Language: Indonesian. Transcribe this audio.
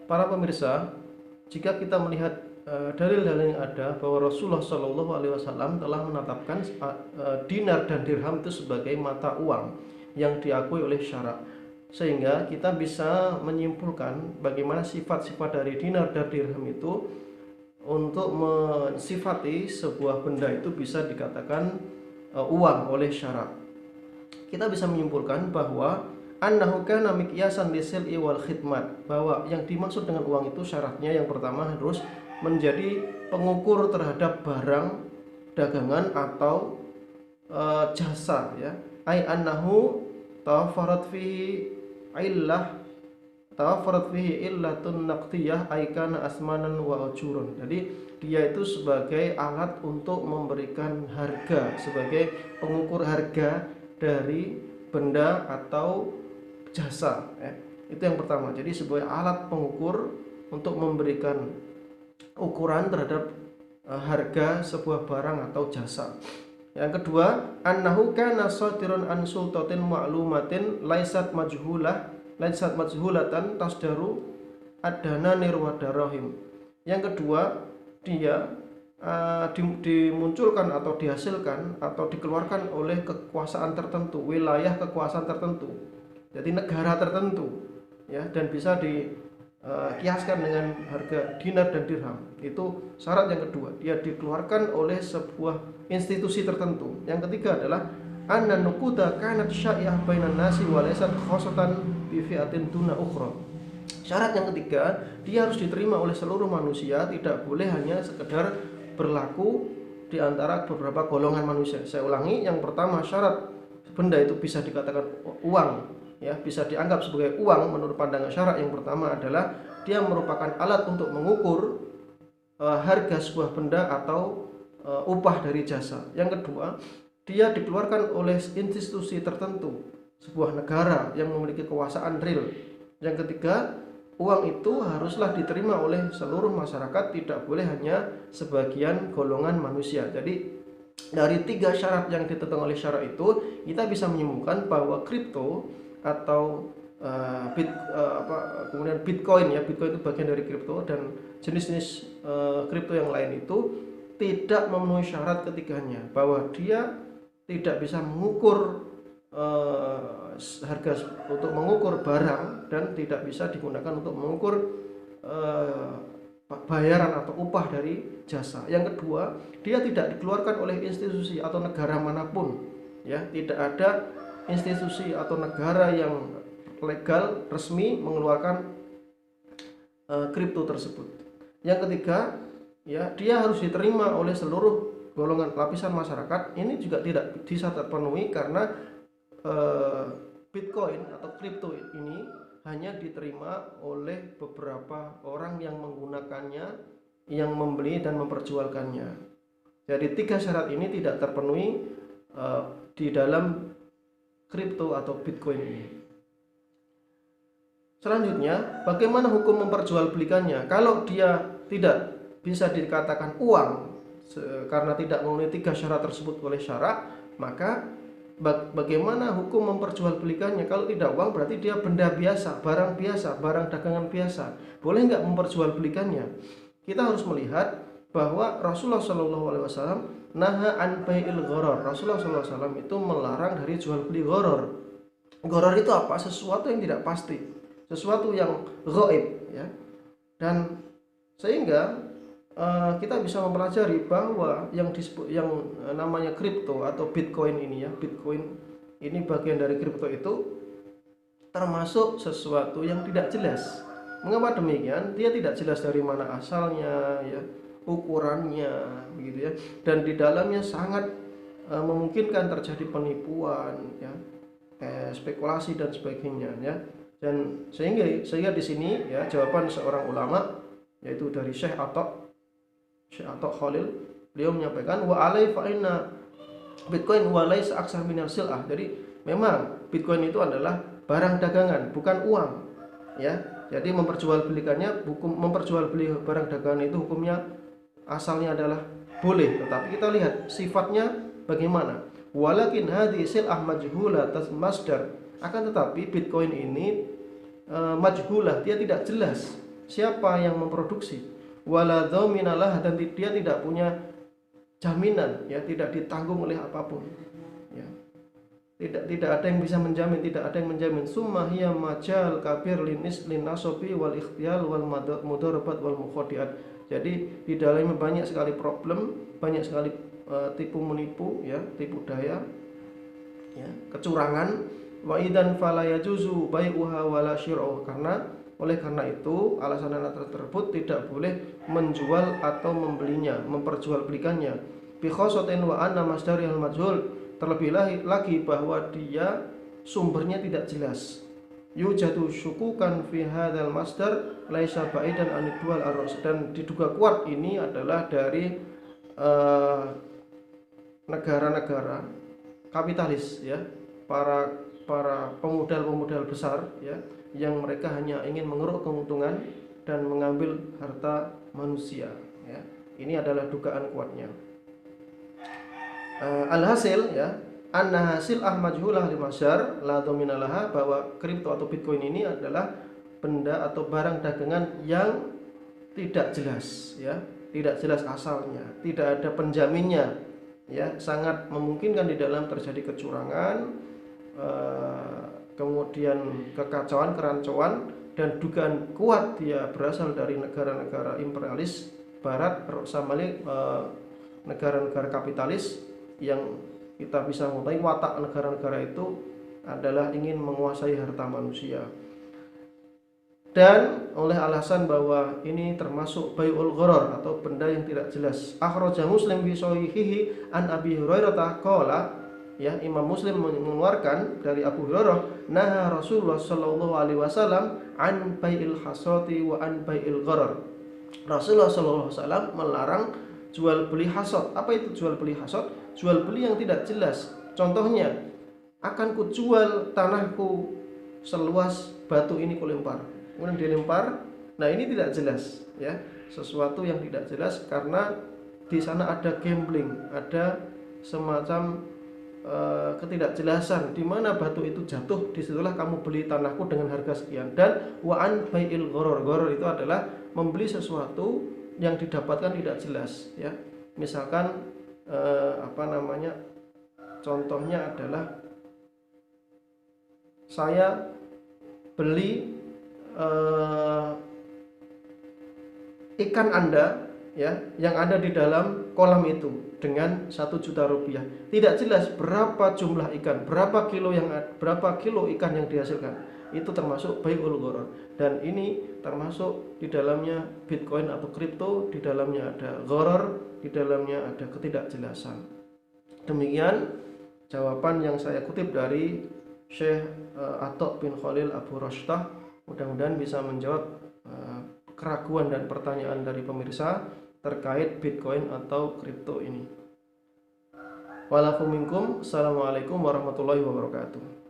para pemirsa, jika kita melihat dalil-dalil yang ada bahwa Rasulullah Shallallahu Alaihi Wasallam telah menetapkan dinar dan dirham itu sebagai mata uang yang diakui oleh syarak, sehingga kita bisa menyimpulkan bagaimana sifat-sifat dari dinar dan dirham itu untuk mensifati sebuah benda itu bisa dikatakan uang oleh syarak. Kita bisa menyimpulkan bahwa annahu kana miqyasan lisil'i wal khidmat, bahwa yang dimaksud dengan uang itu syaratnya yang pertama harus menjadi pengukur terhadap barang dagangan atau jasa, ya. Ai annahu tawaffarat fihi illah tawaffarat fihi illatun naqdiyah ai kana asmanan wa ujurun. Jadi dia itu sebagai alat untuk memberikan harga, sebagai pengukur harga dari benda atau jasa, ya. Itu yang pertama. Jadi sebagai alat pengukur untuk memberikan ukuran terhadap harga sebuah barang atau jasa. Yang kedua, annahu kana satirun an sultatin ma'lumatin laisat majhulatan tasdaru adana nirwadarahim. Yang kedua, dia dimunculkan atau dihasilkan atau dikeluarkan oleh kekuasaan tertentu, wilayah kekuasaan tertentu. Jadi negara tertentu, ya, dan bisa kiaskan dengan harga dinar dan dirham. Itu syarat yang kedua, dia dikeluarkan oleh sebuah institusi tertentu. Yang ketiga adalah anna nuquda kanat syai'ah bainan nasi wa laysat khassatan bi fi'atin duna ukhra. Syarat yang ketiga, dia harus diterima oleh seluruh manusia, tidak boleh hanya sekedar berlaku di antara beberapa golongan manusia. Saya ulangi, yang pertama syarat benda itu bisa dikatakan uang, ya, bisa dianggap sebagai uang menurut pandangan syarak. Yang pertama adalah dia merupakan alat untuk mengukur harga sebuah benda atau upah dari jasa. Yang kedua, dia dikeluarkan oleh institusi tertentu, sebuah negara yang memiliki kekuasaan real. Yang ketiga, uang itu haruslah diterima oleh seluruh masyarakat, tidak boleh hanya sebagian golongan manusia. Jadi dari tiga syarat yang ditentukan oleh syarak itu, kita bisa menyimpulkan bahwa kripto atau kemudian Bitcoin, ya, Bitcoin itu bagian dari kripto, dan jenis-jenis kripto yang lain itu tidak memenuhi syarat ketiganya, bahwa dia tidak bisa mengukur harga untuk mengukur barang dan tidak bisa digunakan untuk mengukur bayaran atau upah dari jasa. Yang kedua, dia tidak dikeluarkan oleh institusi atau negara manapun, ya, tidak ada institusi atau negara yang legal resmi mengeluarkan kripto tersebut. Yang ketiga, ya, dia harus diterima oleh seluruh golongan lapisan masyarakat. Ini juga tidak bisa terpenuhi karena Bitcoin atau kripto ini hanya diterima oleh beberapa orang yang menggunakannya, yang membeli dan memperjualkannya. Jadi tiga syarat ini tidak terpenuhi di dalam kripto atau Bitcoin ini. Selanjutnya, bagaimana hukum memperjualbelikannya? Kalau dia tidak bisa dikatakan uang karena tidak memenuhi tiga syarat tersebut oleh syarak, maka bagaimana hukum memperjualbelikannya? Kalau tidak uang berarti dia benda biasa, barang dagangan biasa. Boleh nggak memperjualbelikannya? Kita harus melihat bahwa Rasulullah SAW naha an bai'il gharar. Rasulullah SAW itu melarang dari jual beli gharar. Gharar itu apa? Sesuatu yang tidak pasti, sesuatu yang ghaib, ya. Dan sehingga kita bisa mempelajari bahwa yang namanya kripto atau Bitcoin ini, ya, Bitcoin ini bagian dari kripto itu termasuk sesuatu yang tidak jelas. Mengapa demikian? Dia tidak jelas dari mana asalnya, ya, ukurannya, begitu, ya, dan di dalamnya sangat memungkinkan terjadi penipuan, ya, spekulasi dan sebagainya, ya. Dan sehingga di sini, ya, jawaban seorang ulama yaitu dari Syekh Atta Khalil, beliau menyampaikan wa alai fa inna Bitcoin wa laisa aksar minal sil'ah. Jadi memang Bitcoin itu adalah barang dagangan, bukan uang, ya. Jadi memperjualbelikannya, memperjualbeli barang dagangan itu hukumnya asalnya adalah boleh, tetapi kita lihat sifatnya bagaimana. Walakin hadhi sil'ah majhulah masdar. Akan tetapi Bitcoin ini majhulah, dia tidak jelas siapa yang memproduksi, wala dhaminalah, dan dia tidak punya jaminan, ya, tidak ditanggung oleh apapun, ya. Tidak ada yang bisa menjamin, tidak ada yang menjamin. Summa hiya majal kabir linis linasobi wal ikhtiyal wal mudarabat wal mukhadiat. Jadi di dalamnya banyak sekali problem, banyak sekali tipu menipu, ya, tipu daya, ya, kecurangan. Wa idan fala yajuzu bai'uha wala syir'u, oleh karena itu alasan tersebut tidak boleh menjual atau membelinya, memperjualbelikannya. Bi khosatin wa anna masdarihal majhul, terlebih lagi bahwa dia sumbernya tidak jelas. Yujadu syukukan fi hadzal masdar laisa ba'idan an dual ar-ras, dan diduga kuat ini adalah dari negara-negara kapitalis, ya, para pemodal besar, ya, yang mereka hanya ingin mengeruk keuntungan dan mengambil harta manusia, ya. Ini adalah dugaan kuatnya. Alhasil, ya, anna hasil majhulah li masyar la dominalaha, bahwa kripto atau Bitcoin ini adalah benda atau barang dagangan yang tidak jelas, ya, tidak jelas asalnya, tidak ada penjaminnya, ya, sangat memungkinkan di dalam terjadi kecurangan, kemudian kekacauan, kerancuan, dan dugaan kuat dia berasal dari negara-negara imperialis barat, samali negara-negara kapitalis yang kita bisa mengetahui watak negara-negara itu adalah ingin menguasai harta manusia. Dan oleh alasan bahwa ini termasuk bai'ul gharar atau benda yang tidak jelas. Akhraja Muslim fi shahihihi an Abi Hurairah qala, ya, Imam Muslim mengeluarkan dari Abu Hurairah, nah Rasulullah sallallahu alaihi wasallam an bai'il hasati wa an bai'il gharar. Rasulullah sallallahu alaihi wasallam melarang jual beli hasad. Apa itu jual beli hasad? Jual beli yang tidak jelas. Contohnya, akan kujual tanahku seluas batu ini kulempar, kemudian dilempar. Nah, ini tidak jelas, ya, sesuatu yang tidak jelas, karena di sana ada gambling, ada semacam ketidakjelasan di mana batu itu jatuh, disitulah kamu beli tanahku dengan harga sekian. Dan wa an bai'il gharar, gharar itu adalah membeli sesuatu yang didapatkan tidak jelas, ya. Misalkan contohnya adalah saya beli ikan Anda, ya, yang ada di dalam kolam itu dengan 1 juta rupiah. Tidak jelas berapa jumlah ikan, berapa kilo ikan yang dihasilkan. Itu termasuk bai'ul gharar. Dan ini termasuk di dalamnya Bitcoin atau kripto, di dalamnya ada gharar, di dalamnya ada ketidakjelasan. Demikian jawaban yang saya kutip dari Syekh Atok bin Khalil Abu Rashtah. Mudah-mudahan bisa menjawab keraguan dan pertanyaan dari pemirsa terkait Bitcoin atau kripto ini. Walakum minkum. Assalamualaikum warahmatullahi wabarakatuh.